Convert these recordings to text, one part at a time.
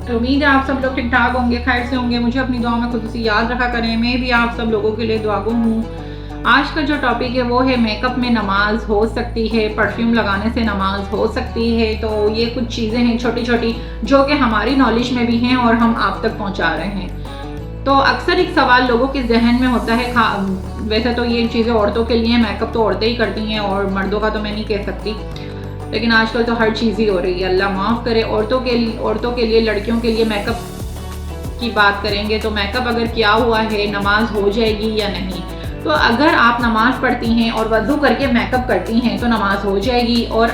तो उम्मीद है आप सब लोग ठीक ठाक होंगे, खैर से होंगे। मुझे अपनी दुआ में खुद से याद रखा करें। मैं भी आप सब लोगों के लिए दुआगो हूँ। आज का जो टॉपिक है वो है मेकअप में नमाज हो सकती है, परफ्यूम लगाने से नमाज हो सकती है। तो ये कुछ चीज़ें हैं छोटी छोटी जो कि हमारी नॉलेज में भी हैं और हम आप तक पहुँचा रहे हैं। तो अक्सर एक सवाल लोगों के जहन में होता है, वैसे तो ये चीज़ें औरतों के लिए, मेकअप तो औरतें ही करती हैं और मर्दों का तो मैं नहीं कह सकती, लेकिन आजकल तो हर चीज़ ही हो रही है, अल्लाह माफ़ करे। औरतों के लिए, लड़कियों के लिए मेकअप की बात करेंगे तो मेकअप अगर किया हुआ है नमाज हो जाएगी या नहीं। तो अगर आप नमाज पढ़ती हैं और वज़ू करके मेकअप करती हैं तो नमाज हो जाएगी। और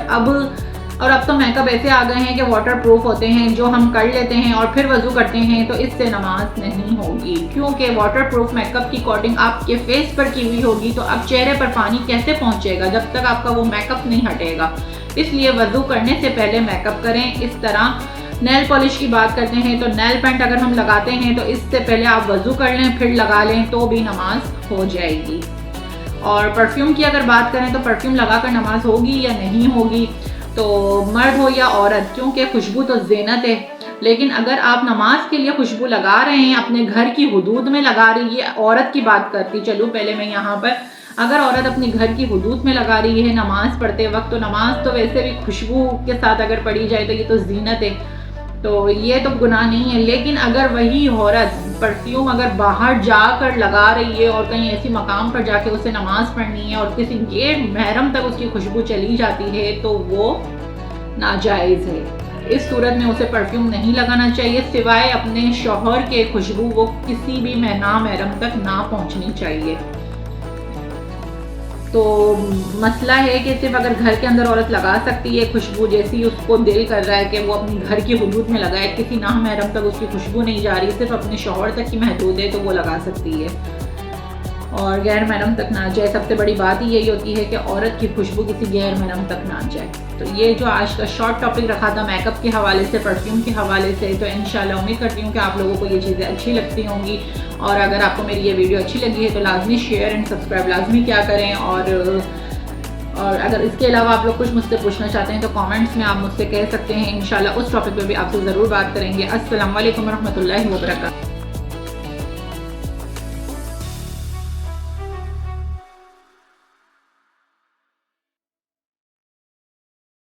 अब तो मेकअप ऐसे आ गए हैं कि वाटर प्रूफ होते हैं, जो हम कर लेते हैं और फिर वज़ू करते हैं, तो इससे नमाज नहीं होगी, क्योंकि वाटर प्रूफ मेकअप की कोटिंग आपके फेस पर की हुई होगी। तो अब चेहरे पर पानी कैसे पहुंचेगा जब तक आपका वो मेकअप नहीं हटेगा। इसलिए वज़ू करने से पहले मेकअप करें। इस तरह नेल पॉलिश की बात करते हैं तो नेल पेंट अगर हम लगाते हैं तो इससे पहले आप वज़ू कर लें फिर लगा लें तो भी नमाज हो जाएगी। और परफ्यूम की अगर बात करें तो परफ्यूम लगाकर नमाज होगी या नहीं होगी, तो मर्द हो या औरत, क्योंकि खुशबू तो ज़ीनत है। लेकिन अगर आप नमाज के लिए खुशबू लगा रहे हैं, अपने घर की हुदूद में लगा रही है, औरत की बात करती चलूँ पहले मैं यहाँ पर, अगर औरत अपनी घर की हुदूद में लगा रही है नमाज पढ़ते वक्त, तो नमाज तो वैसे भी खुशबू के साथ अगर पढ़ी जाए तो ये तो ज़ीनत है, तो ये तो गुनाह नहीं है। लेकिन अगर वही औरत परफ्यूम अगर बाहर जाकर लगा रही है और कहीं ऐसी मकाम पर जाके उसे नमाज पढ़नी है और किसी गैर महरम तक उसकी खुशबू चली जाती है तो वो नाजायज़ है। इस सूरत में उसे परफ्यूम नहीं लगाना चाहिए, सिवाय अपने शौहर के खुशबू वो किसी भी नामहरम तक ना पहुंचनी चाहिए। तो मसला है कि सिर्फ अगर घर के अंदर औरत लगा सकती है खुशबू, जैसी उसको दिल कर रहा है कि वो अपनी घर की हुदूद में लगाए, किसी नामहरम तक उसकी खुशबू नहीं जा रही, सिर्फ अपने शौहर तक की महदूद है, तो वो लगा सकती है और गैर महरम तक ना जाए। सबसे बड़ी बात ही यही होती है कि औरत की खुशबू किसी गैर महरम तक ना जाए। तो ये जो आज का शॉर्ट टॉपिक रखा था मेकअप के हवाले से, परफ्यूम के हवाले से, तो इंशाल्लाह उम्मीद करती हूँ कि आप लोगों को ये चीज़ें अच्छी लगती होंगी। और अगर आपको मेरी ये वीडियो अच्छी लगी है तो लाजमी शेयर एंड सब्सक्राइब लाजमी क्या करें। और अगर इसके अलावा आप लोग कुछ मुझसे पूछना चाहते हैं तो कमेंट्स में आप मुझसे कह सकते हैं। इंशाल्लाह उस टॉपिक पे भी आपसे ज़रूर बात करेंगे। अस्सलाम वालेकुम रहमतुल्लाहि व बरकातहू।